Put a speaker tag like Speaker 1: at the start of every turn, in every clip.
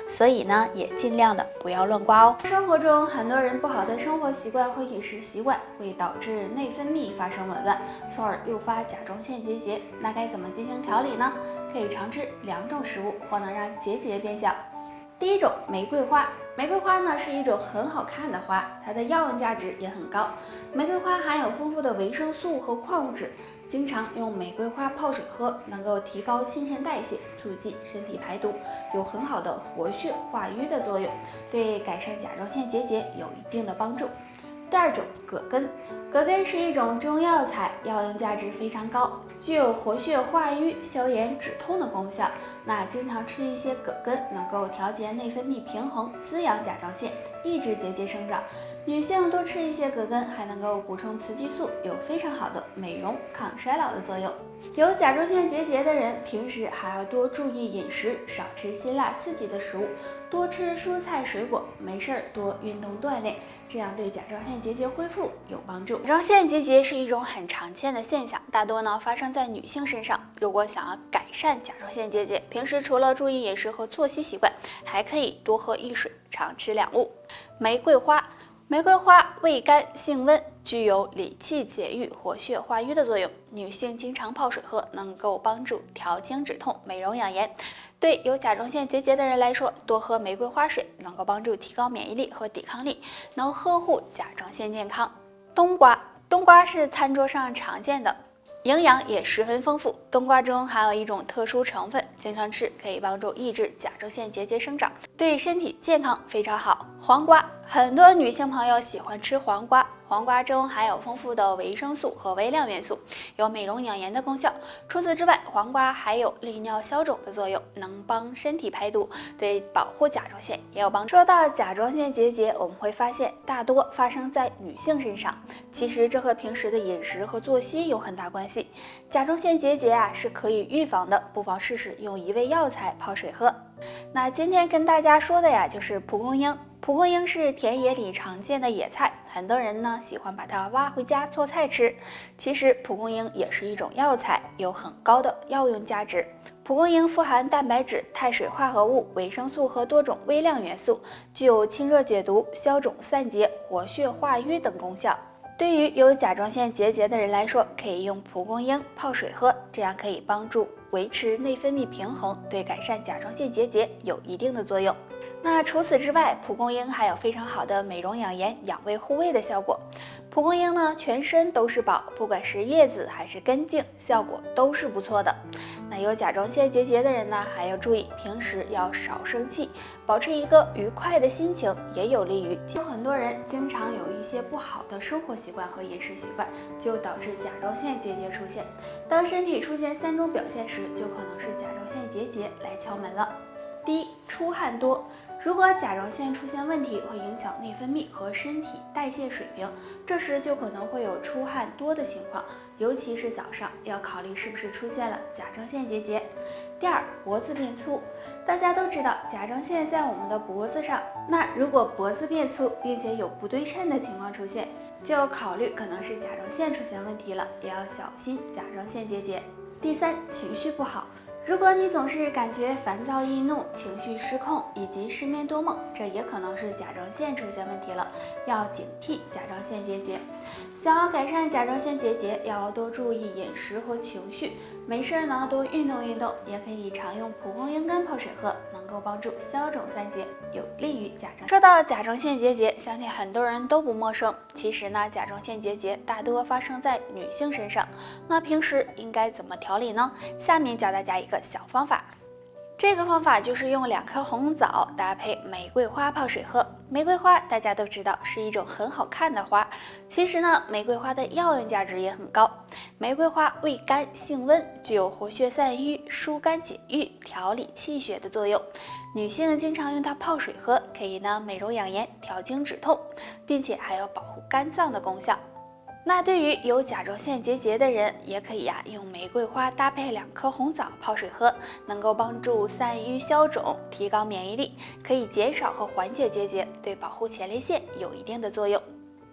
Speaker 1: 所以呢，也尽量的不要乱刮哦。生活中，很多人不好的生活习惯和饮食习惯会导致内分泌发生紊乱，从而诱发甲状腺结节。那该怎么进行调理呢？可以常吃2种食物，或能让结节变小。第一种，玫瑰花。玫瑰花呢是一种很好看的花，它的药用价值也很高。玫瑰花含有丰富的维生素和矿物质，经常用玫瑰花泡水喝，能够提高新陈代谢，促进身体排毒，有很好的活血化瘀的作用，对改善甲状腺结节有一定的帮助。第二种，葛根。葛根是一种中药材，药用价值非常高，具有活血化瘀、消炎止痛的功效。那经常吃一些葛根，能够调节内分泌平衡，滋养甲状腺，抑制结节生长。女性多吃一些葛根，还能够补充雌激素，有非常好的美容、抗衰老的作用。有甲状腺结节的人，平时还要多注意饮食，少吃辛辣刺激的食物，多吃蔬菜水果，没事儿多运动锻炼，这样对甲状腺结节恢复有帮助。甲状腺结节是一种很常见的现象，大多呢发生在女性身上。如果想要改善甲状腺结节，平时除了注意饮食和作息习惯，还可以多喝易水，常吃两物。玫瑰花。玫瑰花味甘性温，具有理气解郁、活血化瘀的作用。女性经常泡水喝，能够帮助调经止痛、美容养颜。对有甲状腺结节的人来说，多喝玫瑰花水能够帮助提高免疫力和抵抗力，能呵护甲状腺健康。冬瓜，冬瓜是餐桌上常见的，营养也十分丰富。冬瓜中含有一种特殊成分，经常吃可以帮助抑制甲状腺结节生长，对身体健康非常好。黄瓜，很多女性朋友喜欢吃黄瓜，黄瓜中含有丰富的维生素和微量元素，有美容养颜的功效。除此之外，黄瓜还有利尿消肿的作用，能帮身体排毒，对保护甲状腺也有帮助。说到甲状腺结节，我们会发现大多发生在女性身上，其实这和平时的饮食和作息有很大关系。甲状腺结节是可以预防的，不妨试试用一味药材泡水喝。那今天跟大家说的就是蒲公英。蒲公英是田野里常见的野菜，很多人呢喜欢把它挖回家做菜吃。其实蒲公英也是一种药材，有很高的药用价值。蒲公英富含蛋白质、碳水化合物、维生素和多种微量元素，具有清热解毒、消肿散结、活血化瘀等功效。对于有甲状腺结节的人来说，可以用蒲公英泡水喝，这样可以帮助维持内分泌平衡，对改善甲状腺结节有一定的作用。那除此之外，蒲公英还有非常好的美容养颜、养胃护胃的效果。蒲公英呢，全身都是宝，不管是叶子还是根茎，效果都是不错的。那有甲状腺结节的人呢，还要注意平时要少生气，保持一个愉快的心情，也有利于。有很多人经常有一些不好的生活习惯和饮食习惯，就导致甲状腺结节出现。当身体出现3种表现时，就可能是甲状腺结节来敲门了。第一，出汗多。如果甲状腺出现问题，会影响内分泌和身体代谢水平，这时就可能会有出汗多的情况，尤其是早上，要考虑是不是出现了甲状腺结节。第二，脖子变粗。大家都知道甲状腺在我们的脖子上，那如果脖子变粗，并且有不对称的情况出现，就要考虑可能是甲状腺出现问题了，也要小心甲状腺结节。第三，情绪不好。如果你总是感觉烦躁易怒、情绪失控以及失眠多梦，这也可能是甲状腺出现问题了，要警惕甲状腺结节。想要改善甲状腺结节，要多注意饮食和情绪，没事呢多运动运动，也可以常用蒲公英干泡水喝，能够帮助消肿散结，有利于甲状腺。说到甲状腺结节，相信很多人都不陌生。其实呢，甲状腺结节大多发生在女性身上，那平时应该怎么调理呢？下面教大家一个小方法。这个方法就是用2颗红枣搭配玫瑰花泡水喝。玫瑰花大家都知道是一种很好看的花，其实呢，玫瑰花的药用价值也很高。玫瑰花味甘性温，具有活血散瘀、疏肝解郁、调理气血的作用。女性经常用它泡水喝，可以呢美容养颜、调经止痛，并且还有保护肝脏的功效。那对于有甲状腺结节的人，也可以用玫瑰花搭配2颗红枣泡水喝，能够帮助散瘀消肿，提高免疫力，可以减少和缓解结节，对保护前列腺有一定的作用。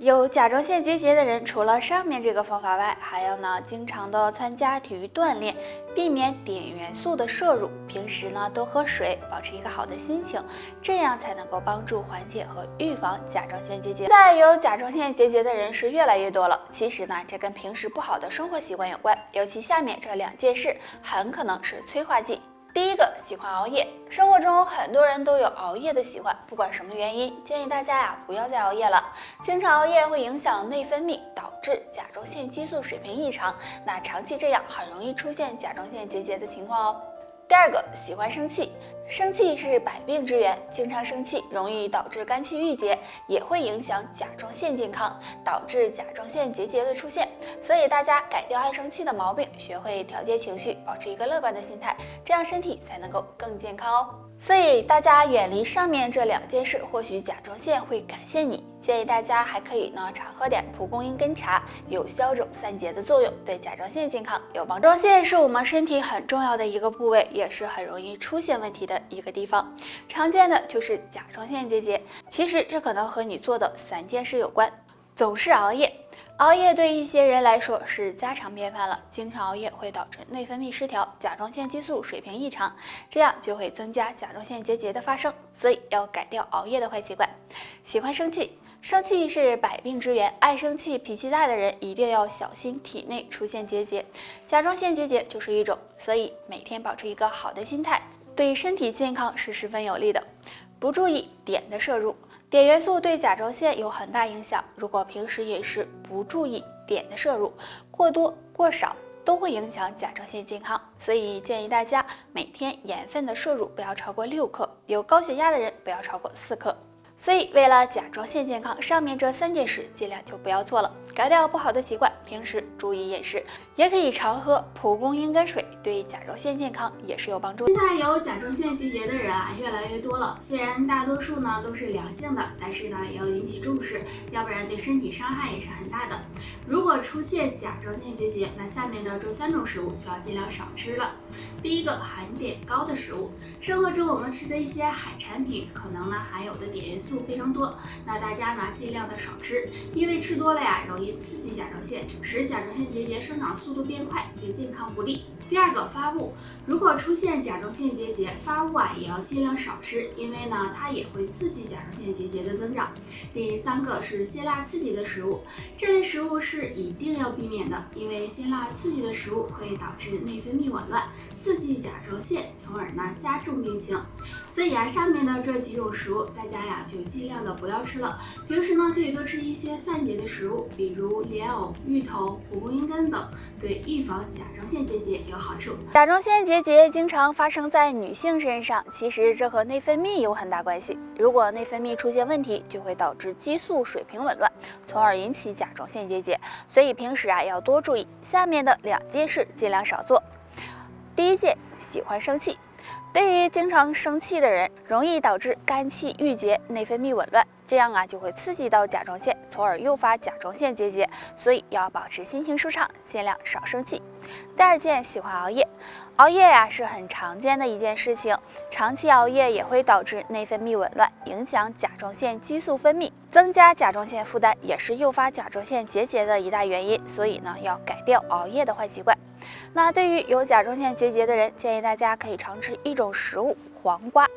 Speaker 1: 有甲状腺结节的人，除了上面这个方法外，还要经常的参加体育锻炼，避免碘元素的摄入。平时多喝水，保持一个好的心情，这样才能够帮助缓解和预防甲状腺结节。现在有甲状腺结节的人是越来越多了，其实这跟平时不好的生活习惯有关，尤其下面这2件事很可能是催化剂。第一个，喜欢熬夜。生活中很多人都有熬夜的习惯，不管什么原因，建议大家不要再熬夜了。经常熬夜会影响内分泌，导致甲状腺激素水平异常，那长期这样很容易出现甲状腺结节的情况哦。第二个，喜欢生气。生气是百病之源，经常生气容易导致肝气郁结，也会影响甲状腺健康，导致甲状腺结节的出现。所以大家改掉爱生气的毛病，学会调节情绪，保持一个乐观的心态，这样身体才能够更健康哦。所以大家远离上面这2件事，或许甲状腺会感谢你。建议大家还可以常喝点蒲公英根茶，有消肿散结的作用，对甲状腺健康有帮助。甲状腺是我们身体很重要的一个部位，也是很容易出现问题的一个地方。常见的就是甲状腺结节，其实这可能和你做的3件事有关。总是熬夜。熬夜对一些人来说是家常便饭了，经常熬夜会导致内分泌失调，甲状腺激素水平异常，这样就会增加甲状腺结节的发生，所以要改掉熬夜的坏习惯。喜欢生气。生气是百病之源，爱生气、脾气大的人一定要小心体内出现结节，甲状腺结节就是一种，所以每天保持一个好的心态，对身体健康是十分有利的。不注意碘的摄入。碘元素对甲状腺有很大影响，如果平时饮食不注意碘的摄入，过多过少都会影响甲状腺健康，所以建议大家每天盐分的摄入不要超过6克，有高血压的人不要超过4克。所以为了甲状腺健康，上面这3件事尽量就不要做了，改掉不好的习惯，平时注意饮食，也可以常喝蒲公英根水，对甲状腺健康也是有帮助。现在有甲状腺结节的人越来越多了，虽然大多数都是良性的，但是也要引起重视，要不然对身体伤害也是很大的。如果出现甲状腺结节，那下面的这3种食物就要尽量少吃了。第一个，含碘高的食物，生活中我们吃的一些海产品可能含有的碘元素非常多，那大家尽量的少吃，因为吃多了容易刺激甲状腺，使甲状腺结节生长速度变快，对健康不利。第二个，发物，如果出现甲状腺结节，发物也要尽量少吃，因为它也会刺激甲状腺结节的增长。第3个是辛辣刺激的食物，这类食物是一定要避免的，因为辛辣刺激的食物会导致内分泌紊乱，刺激甲状腺，从而加重病情。所以上面的这几种食物大家就尽量的不要吃了，平时可以多吃一些散结的食物，比如莲藕、芋头、蒲公英根等，对预防甲状腺结节有好处。甲状腺结节经常发生在女性身上，其实这和内分泌有很大关系。如果内分泌出现问题，就会导致激素水平紊乱，从而引起甲状腺结节。所以平时要多注意下面的2件事，尽量少做。第1件，喜欢生气。对于经常生气的人，容易导致肝气郁结、内分泌紊乱，这样就会刺激到甲状腺，从而诱发甲状腺结节，所以要保持心情舒畅，尽量少生气。第2件，喜欢熬夜。熬夜是很常见的一件事情，长期熬夜也会导致内分泌紊乱，影响甲状腺激素分泌，增加甲状腺负担，也是诱发甲状腺结节的一大原因，所以要改掉熬夜的坏习惯。那对于有甲状腺结节的人，建议大家可以常吃一种食物，黄瓜。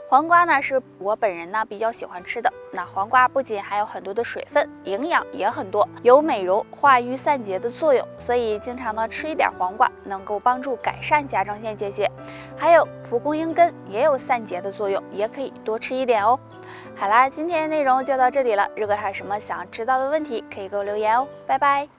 Speaker 1: 黄瓜是我本人比较喜欢吃的。那黄瓜不仅含有很多的水分，营养也很多，有美容、化瘀、散结的作用，所以经常吃一点黄瓜，能够帮助改善甲状腺结节。还有蒲公英根也有散结的作用，也可以多吃一点哦。好啦，今天的内容就到这里了，如果还有什么想知道的问题，可以给我留言哦。拜拜。